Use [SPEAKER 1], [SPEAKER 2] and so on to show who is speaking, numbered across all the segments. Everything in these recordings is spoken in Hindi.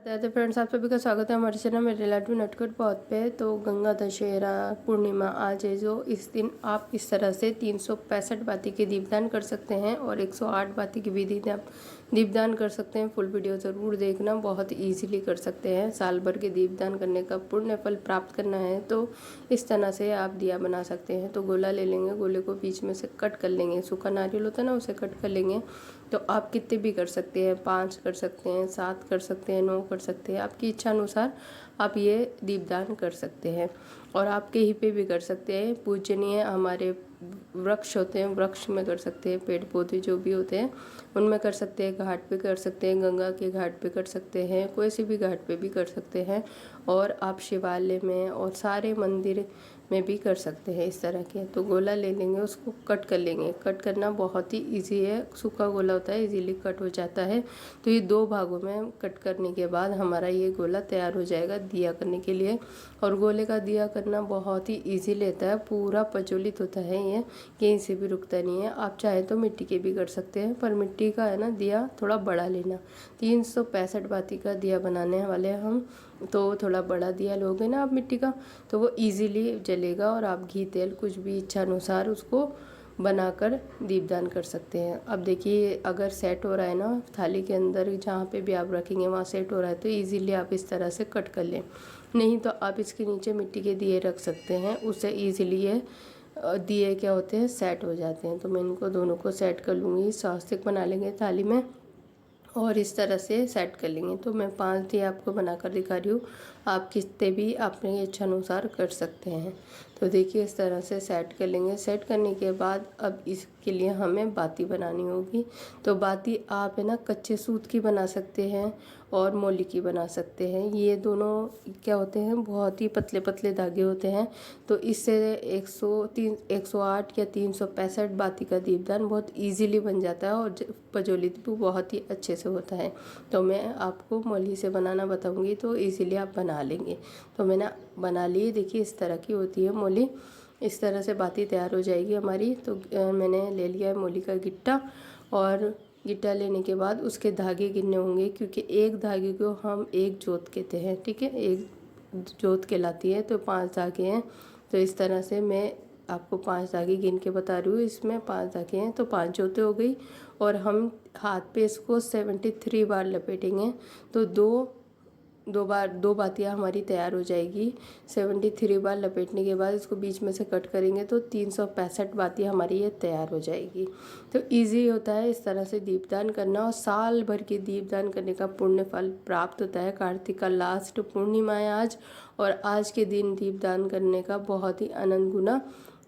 [SPEAKER 1] तो फ्रेंड्स, आप सभी का स्वागत है हमारे चैनल में रिलेटिव नटखट बहुत पे। तो गंगा दशहरा पूर्णिमा आज है, जो इस दिन आप इस तरह से 365 बाती के दीपदान कर सकते हैं और 108 बाती की विधि आप दीपदान कर सकते हैं। फुल वीडियो ज़रूर देखना, बहुत इजीली कर सकते हैं। साल भर के दीपदान करने का पुण्य फल प्राप्त करना है तो इस तरह से आप दिया बना सकते हैं। तो गोला ले लेंगे, गोले को बीच में से कट कर लेंगे, सूखा नारियल होता है ना, उसे कट कर लेंगे। तो आप कितने भी कर सकते हैं, 5 कर सकते हैं, 7 कर सकते हैं, 9 कर सकते हैं, आपकी इच्छा अनुसार आप ये दीपदान कर सकते हैं। और आप कहीं पे भी कर सकते हैं। पूजनीय हमारे वृक्ष होते हैं, वृक्ष में कर सकते हैं, पेड़ पौधे जो भी होते हैं उनमें कर सकते हैं, घाट पे कर सकते हैं, गंगा के घाट पे कर सकते हैं, कोई से भी घाट पे भी कर सकते हैं। और आप शिवालय में और सारे मंदिर में भी कर सकते हैं इस तरह के। तो गोला ले लेंगे, उसको कट कर लेंगे। कट करना बहुत ही इजी है, सूखा गोला होता है, इजीली कट हो जाता है। तो ये 2 भागों में कट करने के बाद हमारा ये गोला तैयार हो जाएगा दिया करने के लिए। और गोले का दिया करना बहुत ही ईजी लेता है, पूरा प्रज्वलित होता है, ये कहीं से भी रुकता नहीं है। आप चाहे तो मिट्टी के भी कर सकते हैं, पर मिट्टी का है ना दिया थोड़ा बड़ा लेना। 365 बाती का दिया बनाने वाले हैं हम, तो थोड़ा बड़ा दिया लोगे ना आप मिट्टी का, तो वो इजीली जलेगा। और आप घी तेल कुछ भी इच्छा अनुसार उसको बनाकर दीपदान कर सकते हैं। अब देखिए, अगर सेट हो रहा है ना थाली के अंदर, जहाँ पे भी आप रखेंगे वहाँ सेट हो रहा है, तो इजीली आप इस तरह से कट कर लें। नहीं तो आप इसके नीचे मिट्टी के दिए रख सकते हैं, उससे ईजिली ये दिए क्या होते हैं, सेट हो जाते हैं। तो मैं इनको दोनों को सेट कर लूँगी, स्वास्तिक बना लेंगे थाली में और इस तरह से सेट कर लेंगे। तो मैं 5 दिए आपको बनाकर दिखा रही हूँ, आप कितने भी अपने इच्छा अनुसार कर सकते हैं। तो देखिए, इस तरह से सेट कर लेंगे। सेट करने के बाद अब इसके लिए हमें बाती बनानी होगी। तो बाती आप है ना कच्चे सूत की बना सकते हैं और मोली की बना सकते हैं। ये दोनों क्या होते हैं, बहुत ही पतले पतले धागे होते हैं। तो इससे 108 या 365 बाती का दीपदान बहुत ईजीली बन जाता है और प्रज्वलित भी बहुत ही अच्छे से होता है। तो मैं आपको मोली से बनाना बताऊंगी, तो इजीली आप बना लेंगे। तो मैंने बना ली, देखिए इस तरह की होती है मोली। इस तरह से बाती तैयार हो जाएगी हमारी। तो मैंने ले लिया है मोली का गिट्टा, और गिट्टा लेने के बाद उसके धागे गिनने होंगे, क्योंकि एक धागे को हम एक जोत कहते हैं, ठीक है, एक जोत कहलाती है। तो 5 धागे हैं। तो इस तरह से मैं आपको 5 धागे गिन के बता रही हूँ। इसमें 5 धागे हैं तो 5 जोतें हो गई। और हम हाथ पे इसको 73 बार लपेटेंगे, तो दो बातियाँ हमारी तैयार हो जाएगी। 73 बार लपेटने के बाद इसको बीच में से कट करेंगे तो 365 बातियाँ हमारी ये तैयार हो जाएगी। तो इजी होता है इस तरह से दीपदान करना, और साल भर के दीपदान करने का पुण्य फल प्राप्त होता है। कार्तिक का लास्ट पूर्णिमा है आज, और आज के दिन दीपदान करने का बहुत ही अनंत गुना,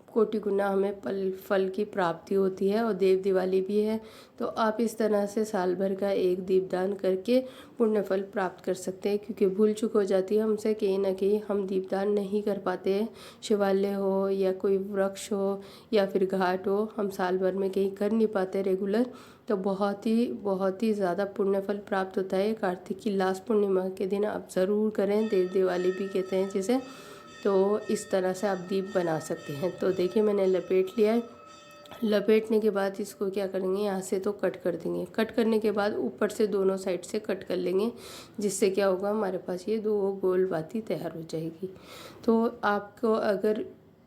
[SPEAKER 1] कोटि गुना हमें फल की प्राप्ति होती है। और देव दिवाली भी है, तो आप इस तरह से साल भर का एक दीपदान करके पुण्य फल प्राप्त कर सकते हैं। क्योंकि भूल चूक हो जाती है हमसे, कहीं ना कहीं हम दीपदान नहीं कर पाते हैं। शिवालय हो या कोई वृक्ष हो या फिर घाट हो, हम साल भर में कहीं कर नहीं पाते रेगुलर। तो बहुत ही ज़्यादा पुण्य फल प्राप्त होता है। कार्तिक की लास्ट पूर्णिमा के दिन आप ज़रूर करें, देव दिवाली भी कहते हैं जिसे। तो इस तरह से आप दीप बना सकते हैं। तो देखिए, मैंने लपेट लिया है। लपेटने के बाद इसको क्या करेंगे, यहाँ से तो कट कर देंगे। कट करने के बाद ऊपर से दोनों साइड से कट कर लेंगे, जिससे क्या होगा, हमारे पास ये 2 गोल बाती तैयार हो जाएगी। तो आपको अगर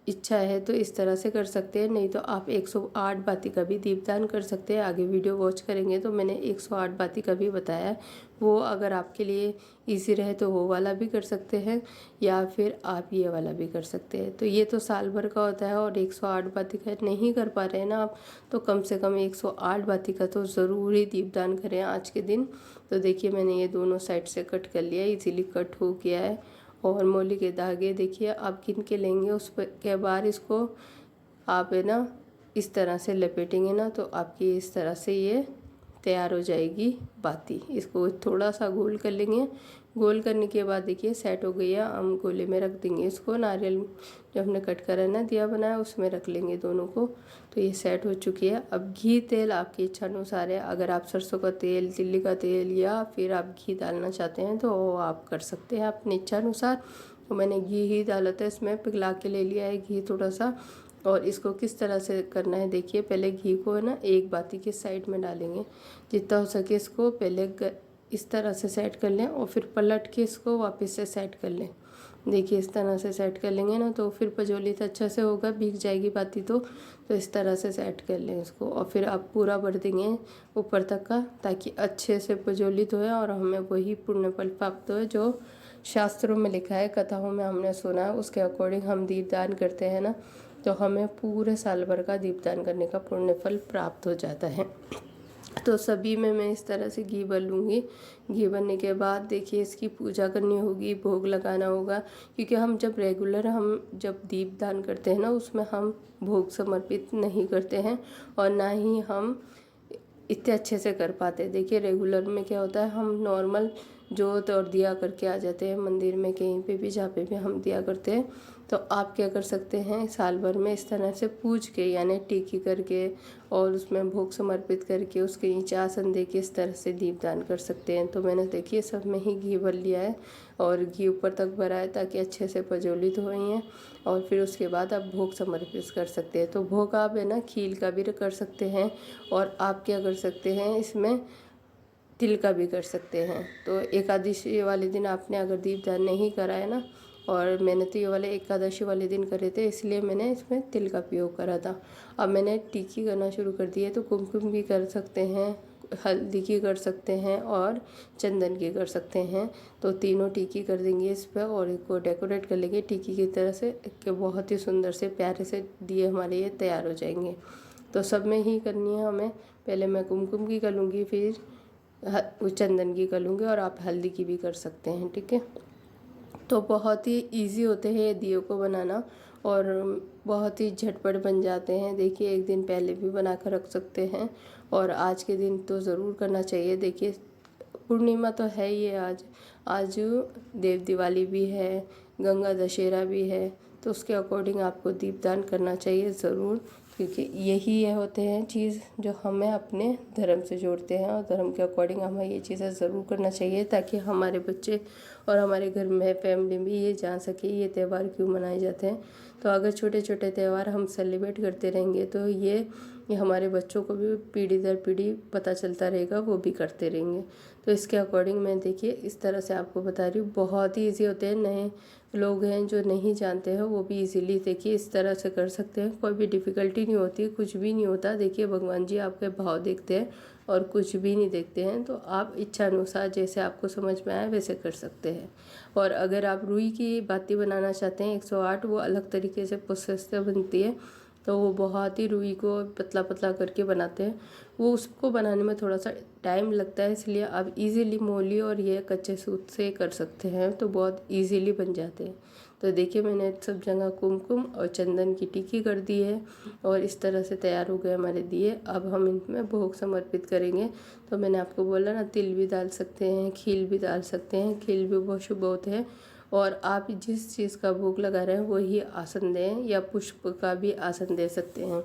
[SPEAKER 1] इच्छा है तो इस तरह से कर सकते हैं, नहीं तो आप 108 बाती का भी दीपदान कर सकते हैं। आगे वीडियो वॉच करेंगे तो मैंने 108 बाती का भी बताया है। वो अगर आपके लिए इजी रहे तो वो वाला भी कर सकते हैं, या फिर आप ये वाला भी कर सकते हैं। तो ये तो साल भर का होता है, और 108 बाती का नहीं कर पा रहे हैं ना आप, तो कम से कम 108 बाती का तो ज़रूर ही दीपदान करें आज के दिन। तो देखिए, मैंने ये दोनों साइड से कट कर लिया, इजीली कट हो गया है। और मोली के धागे देखिए आप गिन के लेंगे, उस के बाद इसको आप है ना इस तरह से लपेटेंगे ना, तो आपकी इस तरह से ये तैयार हो जाएगी बाती। इसको थोड़ा सा गोल कर लेंगे। गोल करने के बाद देखिए सेट हो गई है। हम गोले में रख देंगे इसको, नारियल जो हमने कट करा है ना दिया बनाया, उसमें रख लेंगे दोनों को। तो ये सेट हो चुकी है। अब घी तेल आपकी इच्छा अनुसार है, अगर आप सरसों का तेल, तिल्ली का तेल या फिर आप घी डालना चाहते हैं तो वो आप कर सकते हैं अपनी इच्छा अनुसार। तो मैंने घी ही डाला था इसमें, पिघला के ले लिया है घी थोड़ा सा। और इसको किस तरह से करना है देखिए, पहले घी को है ना एक बाती के साइड में डालेंगे, जितना हो सके इसको पहले इस तरह से सेट कर लें और फिर पलट के इसको वापस से सेट कर लें। देखिए इस तरह से सेट कर लेंगे ना तो फिर पजोली तो अच्छा से होगा, भीग जाएगी बाती तो इस तरह से सेट कर लें इसको। और फिर आप पूरा भर देंगे ऊपर तक का, ताकि अच्छे से पजोलित होए और हमें वही पुण्य फल प्राप्त हो जो शास्त्रों में लिखा है, कथाओं में हमने सुना है, उसके अकॉर्डिंग हम दीपदान करते हैं ना तो हमें पूरे साल भर का दीपदान करने का पुण्य फल प्राप्त हो जाता है। तो सभी में मैं इस तरह से घी भर लूँगी। घी भरने के बाद देखिए इसकी पूजा करनी होगी, भोग लगाना होगा, क्योंकि हम जब रेगुलर हम जब दीपदान करते हैं ना उसमें हम भोग समर्पित नहीं करते हैं और ना ही हम इतने अच्छे से कर पाते। देखिए रेगुलर में क्या होता है, हम नॉर्मल जोत और दिया करके आ जाते हैं मंदिर में, कहीं पे भी जहाँ पे भी हम दिया करते हैं। तो आप क्या कर सकते हैं, साल भर में इस तरह से पूज के यानी टिकी करके और उसमें भोग समर्पित करके उसके नीचे आसन दे के इस तरह से दीपदान कर सकते हैं। तो मैंने देखिए सब में ही घी भर लिया है और घी ऊपर तक भरा है ताकि अच्छे से प्रज्वलित हो हैं। और फिर उसके बाद आप भोग समर्पित कर सकते हैं। तो भोग आप है ना खील का भी कर सकते हैं और आप क्या कर सकते हैं इसमें तिल का भी कर सकते हैं। तो एकादशी वाले दिन आपने अगर दीपदान नहीं करा है ना, और मैंने तो ये वाले एकादशी वाले दिन करे थे इसलिए मैंने इसमें तिल का प्रयोग करा था। अब मैंने टिक्की करना शुरू कर दी है, तो कुमकुम भी कर सकते हैं, हल्दी की कर सकते हैं और चंदन की कर सकते हैं। तो तीनों टिक्की कर देंगे इस पर और इसको डेकोरेट कर लेंगे टिक्की की तरह से कि बहुत ही सुंदर से प्यारे से दिए हमारे ये तैयार हो जाएंगे। तो सब में ही करनी है हमें, पहले मैं कुमकुम की कर लूँगी, फिर चंदन की कर लूँगी और आप हल्दी की भी कर सकते हैं। ठीक है, तो बहुत ही इजी होते हैं ये दियों को बनाना और बहुत ही झटपट बन जाते हैं। देखिए एक दिन पहले भी बना कर रख सकते हैं और आज के दिन तो ज़रूर करना चाहिए। देखिए पूर्णिमा तो है ही है, आज देव दिवाली भी है, गंगा दशहरा भी है, तो उसके अकॉर्डिंग आपको दीपदान करना चाहिए ज़रूर, क्योंकि यही ये होते हैं चीज़ जो हमें अपने धर्म से जोड़ते हैं और धर्म के अकॉर्डिंग हमें ये चीज़ें ज़रूर करना चाहिए ताकि हमारे बच्चे और हमारे घर में फैमिली में ये जान सके ये त्यौहार क्यों मनाए जाते हैं। तो अगर छोटे छोटे त्यौहार हम सेलिब्रेट करते रहेंगे तो ये हमारे बच्चों को भी पीढ़ी दर पीढ़ी पता चलता रहेगा, वो भी करते रहेंगे। तो इसके अकॉर्डिंग मैं देखिए इस तरह से आपको बता रही हूँ, बहुत ही ईजी होते हैं। नए लोग हैं जो नहीं जानते हैं वो भी इजीली देखिए इस तरह से कर सकते हैं, कोई भी डिफ़िकल्टी नहीं होती, कुछ भी नहीं होता। देखिए भगवान जी आपके भाव देखते हैं और कुछ भी नहीं देखते हैं, तो आप इच्छा अनुसार जैसे आपको समझ में आए वैसे कर सकते हैं। और अगर आप रुई की बाती बनाना चाहते हैं 108, वो अलग तरीके से प्रोसेस से बनती है, तो वो बहुत ही रुई को पतला पतला करके बनाते हैं, वो उसको बनाने में थोड़ा सा टाइम लगता है, इसलिए आप इजीली मोली और ये कच्चे सूत से कर सकते हैं, तो बहुत इजीली बन जाते हैं। तो देखिए मैंने सब जगह कुमकुम और चंदन की टिक्की कर दी है और इस तरह से तैयार हो गए हमारे दिए। अब हम इनमें भोग समर्पित करेंगे। तो मैंने आपको बोला ना, तिल भी डाल सकते हैं, खील भी डाल सकते हैं, खील भी बहुत शुभ होते हैं। और आप जिस चीज़ का भोग लगा रहे हैं वही आसन दें या पुष्प का भी आसन दे सकते हैं।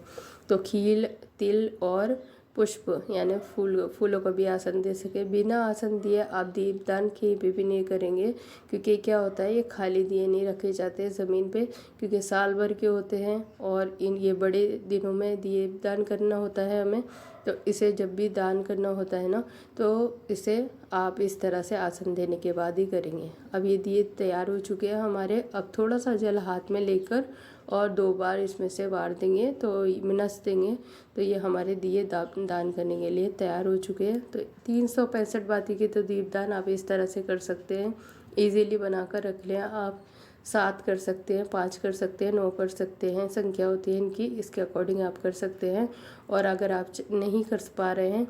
[SPEAKER 1] तो खील, तिल और पुष्प यानी फूलों का भी आसन दे सके। बिना आसन दिए आप दीपदान कहीं पे भी नहीं करेंगे, क्योंकि क्या होता है ये खाली दिए नहीं रखे जाते ज़मीन पे, क्योंकि साल भर के होते हैं और ये बड़े दिनों में दीपदान करना होता है हमें। तो इसे जब भी दान करना होता है ना, तो इसे आप इस तरह से आसन देने के बाद ही करेंगे। अब ये दिए तैयार हो चुके हैं हमारे। अब थोड़ा सा जल हाथ में लेकर और 2 बार इसमें से वार देंगे, तो मिनस देंगे, तो ये हमारे दिए दान करने के लिए तैयार हो चुके हैं। तो 365 बाती के तो दीपदान आप इस तरह से कर सकते हैं, इजीली बनाकर रख लें आप। 7 कर सकते हैं, 5 कर सकते हैं, 9 कर सकते हैं, संख्या होती है इनकी, इसके अकॉर्डिंग आप कर सकते हैं। और अगर आप नहीं कर पा रहे हैं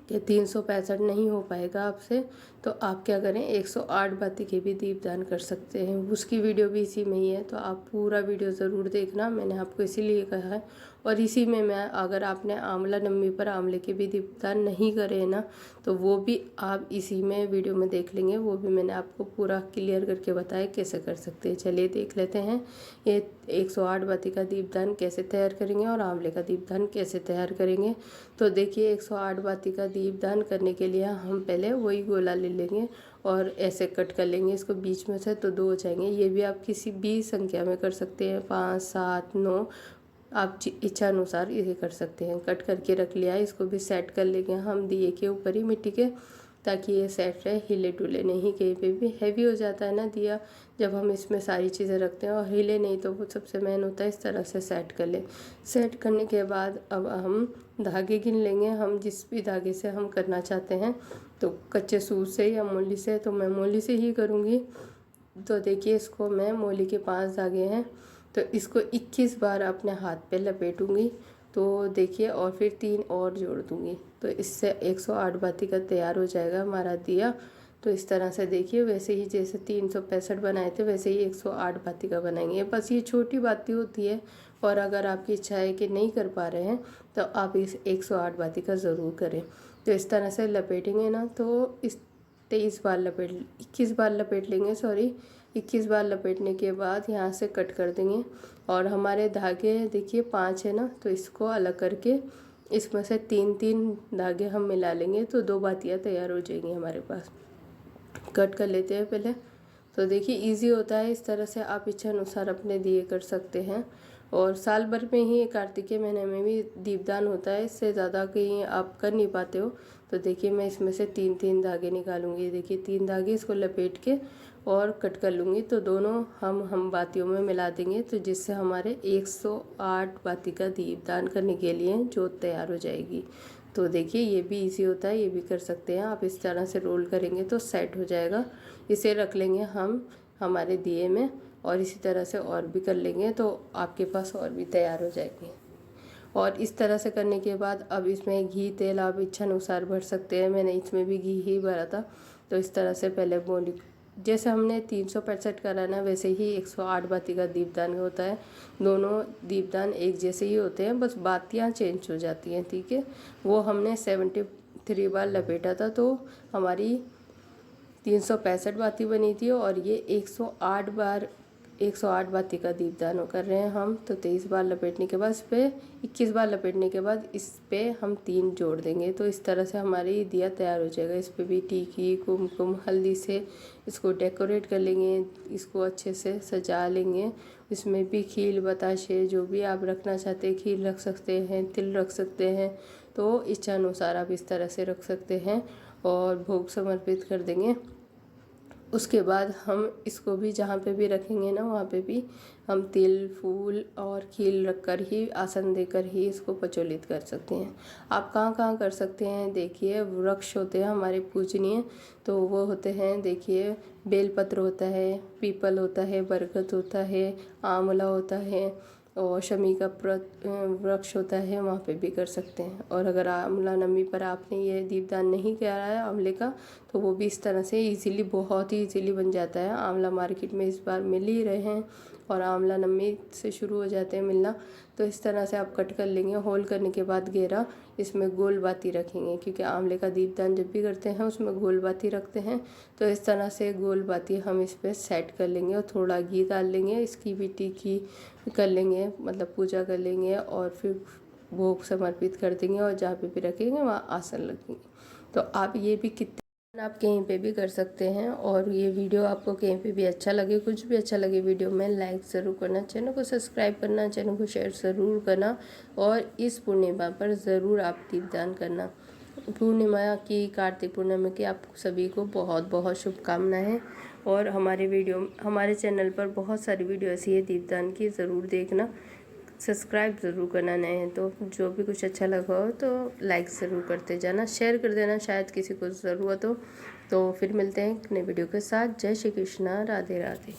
[SPEAKER 1] कि 365 नहीं हो पाएगा आपसे, तो आप क्या करें 108 बाती के भी दीपदान कर सकते हैं। उसकी वीडियो भी इसी में ही है, तो आप पूरा वीडियो ज़रूर देखना, मैंने आपको इसीलिए कहा है। और इसी में मैं, अगर आपने आंवला नवमी पर आंवले के भी दीपदान नहीं करे ना, तो वो भी आप इसी में वीडियो में देख लेंगे, वो भी मैंने आपको पूरा क्लियर करके बताया कैसे कर सकते हैं। चलिए देख लेते हैं ये 108 बाती का दीपदान कैसे तैयार करेंगे और आंवले का दीपदान कैसे तैयार करेंगे। तो देखिए 108 बाती का दीपदान करने के लिए हम पहले वही गोला ले लेंगे और ऐसे कट कर लेंगे इसको बीच में से, तो 2 हो जाएंगे। ये भी आप किसी भी संख्या में कर सकते हैं, 5, 7, 9, आप इच्छा अनुसार इसे कर सकते हैं। कट करके रख लिया है, इसको भी सेट कर लेंगे हम दिए के ऊपर ही मिट्टी के। ताकि ये सेट रहे, हिले डुले नहीं कहीं पे भी। हैवी हो जाता है ना दिया जब हम इसमें सारी चीज़ें रखते हैं, और हिले नहीं तो वो सबसे मेन होता है। इस तरह से सेट कर लें। सेट करने के बाद अब हम धागे गिन लेंगे, हम जिस भी धागे से हम करना चाहते हैं, तो कच्चे सूत से या मोली से, तो मैं मोली से ही करूँगी। तो देखिए इसको मैं मोली के 5 धागे हैं, तो इसको 21 बार अपने हाथ पे लपेटूंगी। तो देखिए, और फिर 3 और जोड़ दूंगी, तो इससे 108 बाती का तैयार हो जाएगा हमारा दिया। तो इस तरह से देखिए, वैसे ही जैसे 365 बनाए थे वैसे ही 108 बाती का बनाएंगे। बस ये छोटी बाती होती है, और अगर आपकी इच्छा है कि नहीं कर पा रहे हैं तो आप इस 108 बाती का ज़रूर करें। तो इस तरह से लपेटेंगे ना, तो इस 21 बार लपेट लेंगे, 21 बार लपेटने के बाद यहाँ से कट कर देंगे। और हमारे धागे देखिए 5 है ना, तो इसको अलग करके इसमें से 3 धागे हम मिला लेंगे, तो 2 बातियाँ तैयार हो जाएंगी हमारे पास। कट कर लेते हैं पहले। तो देखिए इजी होता है, इस तरह से आप इच्छा अनुसार अपने दिए कर सकते हैं। और साल भर में ही कार्तिक के महीने में भी दीपदान होता है, इससे ज़्यादा कहीं आप कर नहीं पाते हो। तो देखिए मैं इसमें से 3 धागे निकालूंगी। देखिए 3 धागे इसको लपेट के और कट कर लूँगी, तो दोनों हम बातियों में मिला देंगे, तो जिससे हमारे 108 बाती का दीपदान करने के लिए जोत तैयार हो जाएगी। तो देखिए ये भी इजी होता है, ये भी कर सकते हैं आप। इस तरह से रोल करेंगे तो सेट हो जाएगा। इसे रख लेंगे हम हमारे दिए में, और इसी तरह से और भी कर लेंगे तो आपके पास और भी तैयार हो जाएंगे। और इस तरह से करने के बाद अब इसमें घी तेल आप इच्छा अनुसार भर सकते हैं। मैंने इसमें भी घी ही भरा था। तो इस तरह से पहले मोली, जैसे हमने 365 करा ना, वैसे ही 108 बाती का दीपदान होता है। दोनों दीपदान एक जैसे ही होते हैं, बस बातियाँ चेंज हो जाती हैं, ठीक है। वो हमने 73 बार लपेटा था, तो हमारी 365 बाती बनी थी, और ये 108 बाती का दीपदान कर रहे हैं हम। तो 23 बार लपेटने के बाद इस पर 21 बार लपेटने के बाद इस पर हम 3 जोड़ देंगे, तो इस तरह से हमारी दिया तैयार हो जाएगा। इस पर भी टीकी कुमकुम हल्दी से इसको डेकोरेट कर लेंगे, इसको अच्छे से सजा लेंगे। इसमें भी खील बताशे जो भी आप रखना चाहते हैं, खील रख सकते हैं, तिल रख सकते हैं, तो इच्छा अनुसार आप इस तरह से रख सकते हैं। और भोग समर्पित कर देंगे। उसके बाद हम इसको भी जहाँ पे भी रखेंगे ना, वहाँ पे भी हम तिल फूल और खील रखकर ही, आसन देकर ही इसको प्रज्वलित कर सकते हैं। आप कहाँ कहाँ कर सकते हैं, देखिए वृक्ष होते हैं हमारे पूजनीय, तो वो होते हैं, देखिए बेलपत्र होता है, पीपल होता है, बरगद होता है, आंवला होता है, और शमी का वृक्ष होता है, वहाँ पे भी कर सकते हैं। और अगर आंवला नवमी पर आपने ये दीपदान नहीं किया है आंवले का, तो वो भी इस तरह से इजीली, बहुत ही इजीली बन जाता है। आंवला मार्केट में इस बार मिल ही रहे हैं, और आंवला नवमी से शुरू हो जाते हैं मिलना। तो इस तरह से आप कट कर लेंगे। होल करने के बाद घेरा इसमें गोल बाती रखेंगे, क्योंकि आंवले का दीपदान जब भी करते हैं उसमें गोल बाती रखते हैं। तो इस तरह से गोल बाती हम इस पर सेट कर लेंगे, और थोड़ा घी डाल लेंगे, इसकी भी टिक्की कर लेंगे, मतलब पूजा कर लेंगे, और फिर भोग समर्पित कर देंगे, और जहाँ पे भी रखेंगे वहाँ आसन लगेंगे। तो आप ये भी कितने आप कहीं पे भी कर सकते हैं। और ये वीडियो आपको कहीं पे भी अच्छा लगे, कुछ भी अच्छा लगे वीडियो में, लाइक ज़रूर करना, चैनल को सब्सक्राइब करना, चैनल को शेयर ज़रूर करना, और इस पूर्णिमा पर ज़रूर आप दीपदान करना। पूर्णिमा की, कार्तिक पूर्णिमा की आप सभी को बहुत बहुत शुभकामनाएं। और हमारे चैनल पर बहुत सारी वीडियो ऐसी है दीपदान की, ज़रूर देखना, सब्सक्राइब ज़रूर करना नए हैं तो। जो भी कुछ अच्छा लगा हो तो लाइक ज़रूर करते जाना, शेयर कर देना, शायद किसी को ज़रूरत हो। तो फिर मिलते हैं नए वीडियो के साथ। जय श्री कृष्णा, राधे राधे।